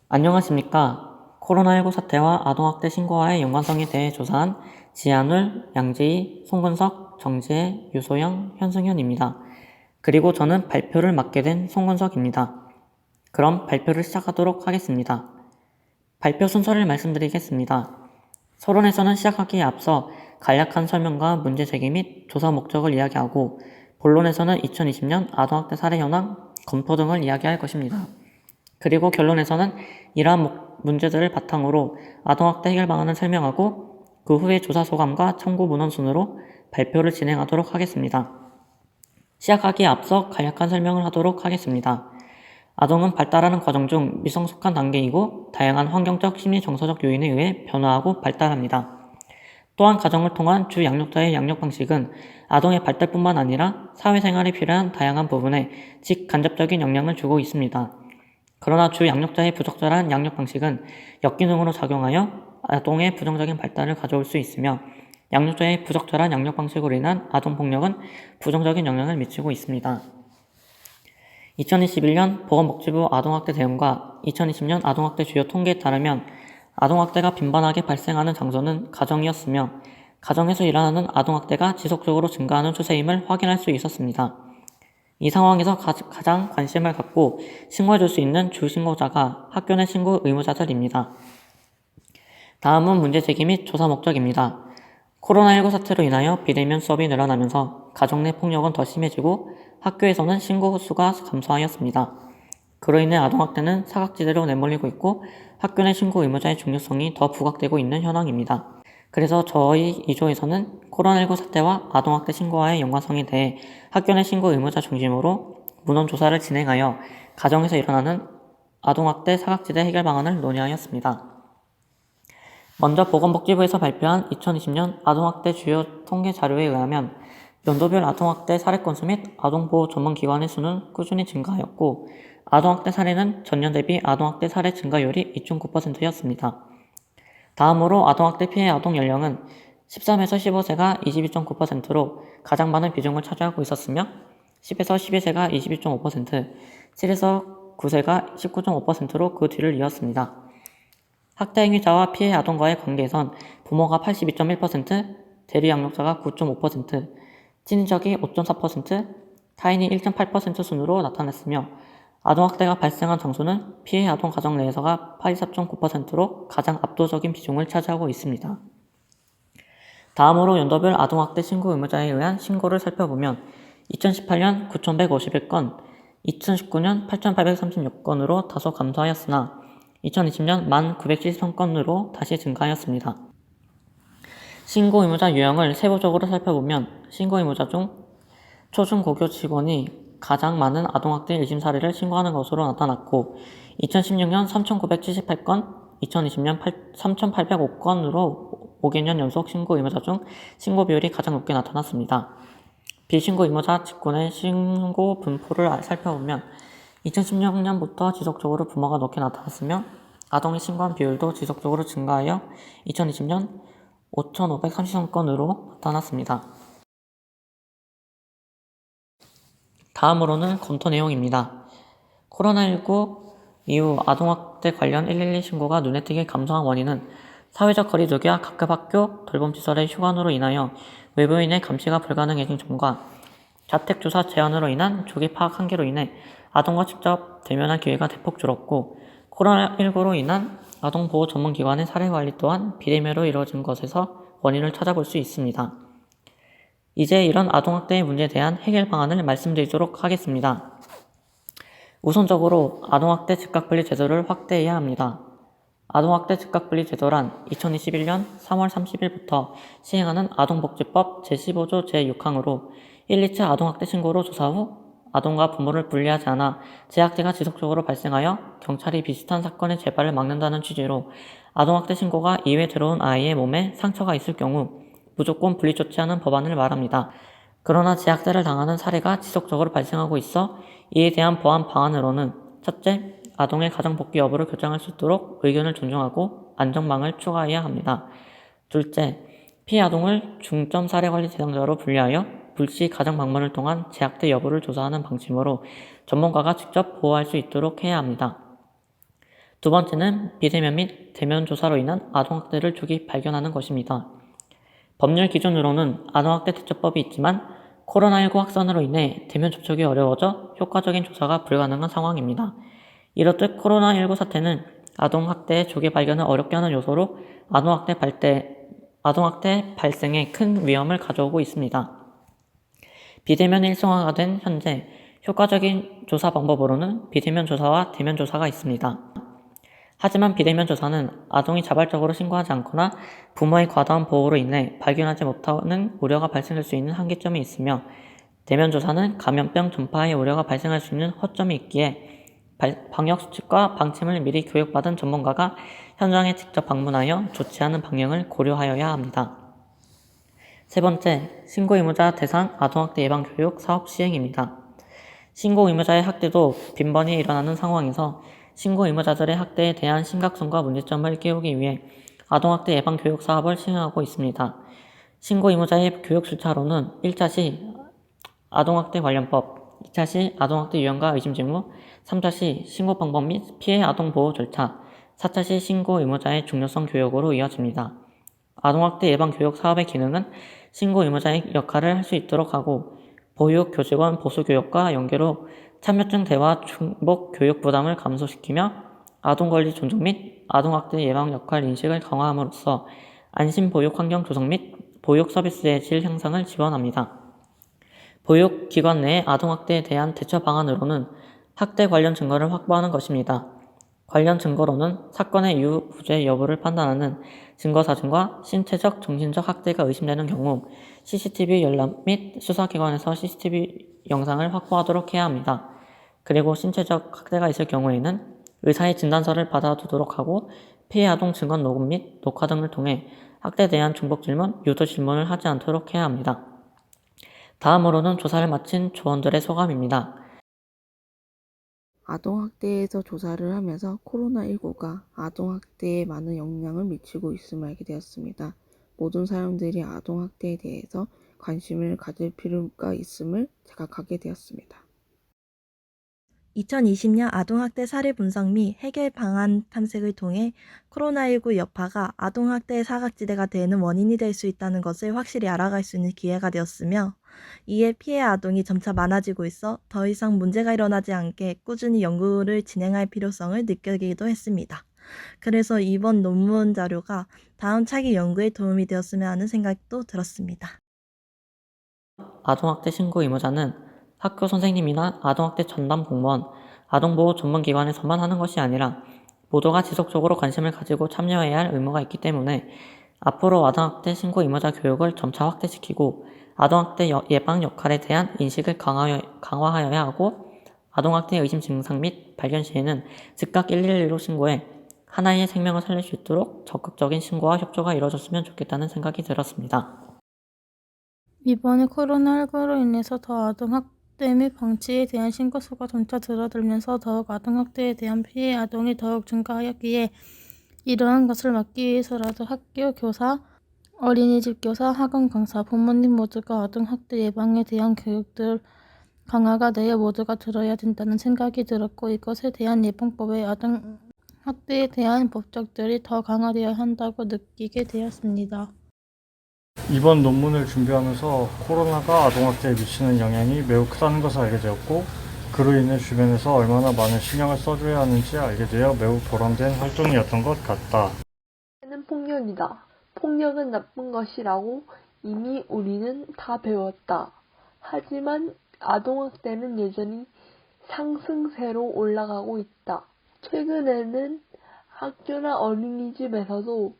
안녕하십니까. 코로나19 사태와 아동학대 신고와의 연관성에 대해 조사한 지한울, 양재희, 송근석, 정지혜, 유소영, 현승현입니다. 그리고 저는 발표를 맡게 된 송근석입니다. 그럼 발표를 시작하도록 하겠습니다. 발표 순서를 말씀드리겠습니다. 서론에서는 시작하기에 앞서 간략한 설명과 문제 제기 및 조사 목적을 이야기하고, 본론에서는 2020년 아동학대 사례 현황, 검토 등을 이야기할 것입니다. 그리고 결론에서는 이러한 문제들을 바탕으로 아동학대 해결 방안을 설명하고, 그 후에 조사 소감과 참고 문헌 순으로 발표를 진행하도록 하겠습니다. 시작하기에 앞서 간략한 설명을 하도록 하겠습니다. 아동은 발달하는 과정 중 미성숙한 단계이고 다양한 환경적, 심리 정서적 요인에 의해 변화하고 발달합니다. 또한 가정을 통한 주 양육자의 양육 방식은 아동의 발달뿐만 아니라 사회생활에 필요한 다양한 부분에 직간접적인 영향을 주고 있습니다. 그러나 주 양육자의 부적절한 양육 방식은 역기능으로 작용하여 아동의 부정적인 발달을 가져올 수 있으며, 양육자의 부적절한 양육 방식으로 인한 아동폭력은 부정적인 영향을 미치고 있습니다. 2021년 보건복지부 아동학대 대응과 2020년 아동학대 주요 통계에 따르면 아동학대가 빈번하게 발생하는 장소는 가정이었으며, 가정에서 일어나는 아동학대가 지속적으로 증가하는 추세임을 확인할 수 있었습니다. 이 상황에서 가장 관심을 갖고 신고해줄 수 있는 주 신고자가 학교 내 신고 의무자들입니다. 다음은 문제 제기 및 조사 목적입니다. 코로나19 사태로 인하여 비대면 수업이 늘어나면서 가정 내 폭력은 더 심해지고 학교에서는 신고 횟수가 감소하였습니다. 그로 인해 아동학대는 사각지대로 내몰리고 있고 학교 내 신고 의무자의 중요성이 더 부각되고 있는 현황입니다. 그래서 저희 2조에서는 코로나19 사태와 아동학대 신고와의 연관성에 대해 학교 내 신고 의무자 중심으로 문헌 조사를 진행하여 가정에서 일어나는 아동학대 사각지대 해결 방안을 논의하였습니다. 먼저 보건복지부에서 발표한 2020년 아동학대 주요 통계 자료에 의하면 연도별 아동학대 사례 건수 및 아동보호 전문기관의 수는 꾸준히 증가하였고, 아동학대 사례는 전년 대비 아동학대 사례 증가율이 2.9%였습니다. 다음으로 아동학대 피해 아동 연령은 13에서 15세가 22.9%로 가장 많은 비중을 차지하고 있었으며, 10에서 12세가 22.5%, 7에서 9세가 19.5%로 그 뒤를 이었습니다. 학대 행위자와 피해 아동과의 관계에선 부모가 82.1%, 대리 양육자가 9.5%, 친인척이 5.4%, 타인이 1.8% 순으로 나타났으며, 아동학대가 발생한 장소는 피해 아동 가정 내에서가 84.9%로 가장 압도적인 비중을 차지하고 있습니다. 다음으로 연도별 아동학대 신고 의무자에 의한 신고를 살펴보면 2018년 9,151건, 2019년 8,836건으로 다소 감소하였으나 2020년 1,973건으로 다시 증가하였습니다. 신고 의무자 유형을 세부적으로 살펴보면 신고 의무자 중 초중고교 직원이 가장 많은 아동학대 1심 사례를 신고하는 것으로 나타났고, 2016년 3,978건, 2020년 3,805건으로 5개년 연속 신고 의무자 중 신고 비율이 가장 높게 나타났습니다. 비신고 의무자 직군의 신고 분포를 살펴보면 2016년부터 지속적으로 부모가 높게 나타났으며, 아동이 신고한 비율도 지속적으로 증가하여 2020년 5,533건으로 나타났습니다. 다음으로는 검토 내용입니다. 코로나19 이후 아동학대 관련 112 신고가 눈에 띄게 감소한 원인은 사회적 거리두기와 각급 학교, 돌봄시설의 휴관으로 인하여 외부인의 감시가 불가능해진 점과 자택주사 제한으로 인한 조기 파악 한계로 인해 아동과 직접 대면할 기회가 대폭 줄었고, 코로나19로 인한 아동보호 전문기관의 사례관리 또한 비대면으로 이루어진 것에서 원인을 찾아볼 수 있습니다. 이제 이런 아동학대의 문제에 대한 해결 방안을 말씀드리도록 하겠습니다. 우선적으로 아동학대 즉각분리 제도를 확대해야 합니다. 아동학대 즉각분리 제도란 2021년 3월 30일부터 시행하는 아동복지법 제15조 제6항으로 1, 2차 아동학대 신고로 조사 후 아동과 부모를 분리하지 않아 재학대가 지속적으로 발생하여 경찰이 비슷한 사건의 재발을 막는다는 취지로 아동학대 신고가 이외에 들어온 아이의 몸에 상처가 있을 경우 무조건 분리 조치하는 법안을 말합니다. 그러나 재학대를 당하는 사례가 지속적으로 발생하고 있어 이에 대한 보완 방안으로는 첫째, 아동의 가정복귀 여부를 결정할 수 있도록 의견을 존중하고 안전망을 추가해야 합니다. 둘째, 피해 아동을 중점 사례관리 대상자로 분리하여 불시 가정 방문을 통한 재학대 여부를 조사하는 방침으로 전문가가 직접 보호할 수 있도록 해야 합니다. 두 번째는 비대면 및 대면 조사로 인한 아동학대를 조기 발견하는 것입니다. 법률 기준으로는 아동학대 대처법이 있지만 코로나19 확산으로 인해 대면 접촉이 어려워져 효과적인 조사가 불가능한 상황입니다. 이렇듯 코로나19 사태는 아동학대의 조기 발견을 어렵게 하는 요소로 아동학대 발생에 큰 위험을 가져오고 있습니다. 비대면 일상화가 된 현재 효과적인 조사 방법으로는 비대면 조사와 대면 조사가 있습니다. 하지만 비대면 조사는 아동이 자발적으로 신고하지 않거나 부모의 과다한 보호로 인해 발견하지 못하는 우려가 발생할 수 있는 한계점이 있으며, 대면 조사는 감염병 전파의 우려가 발생할 수 있는 허점이 있기에 방역수칙과 방침을 미리 교육받은 전문가가 현장에 직접 방문하여 조치하는 방향을 고려하여야 합니다. 세 번째, 신고 의무자 대상 아동학대 예방 교육 사업 시행입니다. 신고 의무자의 학대도 빈번히 일어나는 상황에서 신고 의무자들의 학대에 대한 심각성과 문제점을 깨우기 위해 아동학대 예방 교육 사업을 시행하고 있습니다. 신고 의무자의 교육 절차로는 1차 시 아동학대 관련법, 2차 시 아동학대 유형과 의심 징후, 3차 시 신고 방법 및 피해 아동 보호 절차, 4차 시 신고 의무자의 중요성 교육으로 이어집니다. 아동학대 예방 교육 사업의 기능은 신고 의무자의 역할을 할 수 있도록 하고, 보육, 교직원, 보수 교육과 연계로 참여증 대화 중복 교육 부담을 감소시키며 아동권리 존중 및 아동학대 예방 역할 인식을 강화함으로써 안심 보육 환경 조성 및 보육 서비스의 질 향상을 지원합니다. 보육기관 내 아동학대에 대한 대처 방안으로는 학대 관련 증거를 확보하는 것입니다. 관련 증거로는 사건의 유무죄 여부를 판단하는 증거사진과 신체적, 정신적 학대가 의심되는 경우 CCTV 열람 및 수사기관에서 CCTV 영상을 확보하도록 해야 합니다. 그리고 신체적 학대가 있을 경우에는 의사의 진단서를 받아두도록 하고, 피해 아동 증언 녹음 및 녹화 등을 통해 학대에 대한 중복 질문, 유도 질문을 하지 않도록 해야 합니다. 다음으로는 조사를 마친 조원들의 소감입니다. 아동학대에서 조사를 하면서 코로나19가 아동학대에 많은 영향을 미치고 있음을 알게 되었습니다. 모든 사람들이 아동학대에 대해서 관심을 가질 필요가 있음을 자각하게 되었습니다. 2020년 아동학대 사례 분석 및 해결 방안 탐색을 통해 코로나19 여파가 아동학대의 사각지대가 되는 원인이 될 수 있다는 것을 확실히 알아갈 수 있는 기회가 되었으며, 이에 피해 아동이 점차 많아지고 있어 더 이상 문제가 일어나지 않게 꾸준히 연구를 진행할 필요성을 느끼기도 했습니다. 그래서 이번 논문 자료가 다음 차기 연구에 도움이 되었으면 하는 생각도 들었습니다. 아동학대 신고 의무자는 학교 선생님이나 아동학대 전담 공무원, 아동보호 전문기관에서만 하는 것이 아니라 모두가 지속적으로 관심을 가지고 참여해야 할 의무가 있기 때문에 앞으로 아동학대 신고 의무자 교육을 점차 확대시키고 아동학대 예방 역할에 대한 인식을 강화하여야 하고, 아동학대 의심 증상 및 발견 시에는 즉각 112로 신고해 하나의 생명을 살릴 수 있도록 적극적인 신고와 협조가 이루어졌으면 좋겠다는 생각이 들었습니다. 이번에 코로나19로 인해서 더 아동학대 및 방치에 대한 신고수가 점차 줄어들면서 더욱 아동학대에 대한 피해 아동이 더욱 증가하였기에 이러한 것을 막기 위해서라도 학교 교사, 어린이집 교사, 학원 강사, 부모님 모두가 아동학대 예방에 대한 교육들 강화가 되어 모두가 들어야 된다는 생각이 들었고, 이것에 대한 예방법에 아동학대에 대한 법적들이 더 강화되어야 한다고 느끼게 되었습니다. 이번 논문을 준비하면서 코로나가 아동학대에 미치는 영향이 매우 크다는 것을 알게 되었고, 그로 인해 주변에서 얼마나 많은 신경을 써줘야 하는지 알게 되어 매우 보람된 활동이었던 것 같다. 는 폭력이다. 폭력은 나쁜 것이라고 이미 우리는 다 배웠다. 하지만 아동학대는 여전히 상승세로 올라가고 있다. 최근에는 학교나 어린이집에서도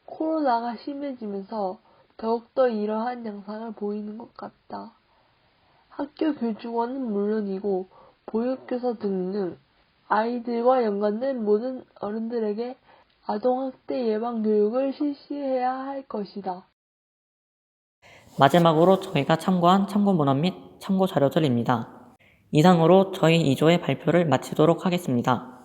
코로나가 심해지면서 더욱더 이러한 양상을 보이는 것 같다. 학교 교직원은 물론이고 보육교사 등등 아이들과 연관된 모든 어른들에게 아동학대 예방 교육을 실시해야 할 것이다. 마지막으로 저희가 참고한 참고 문헌 및 참고 자료들입니다. 이상으로 저희 2조의 발표를 마치도록 하겠습니다.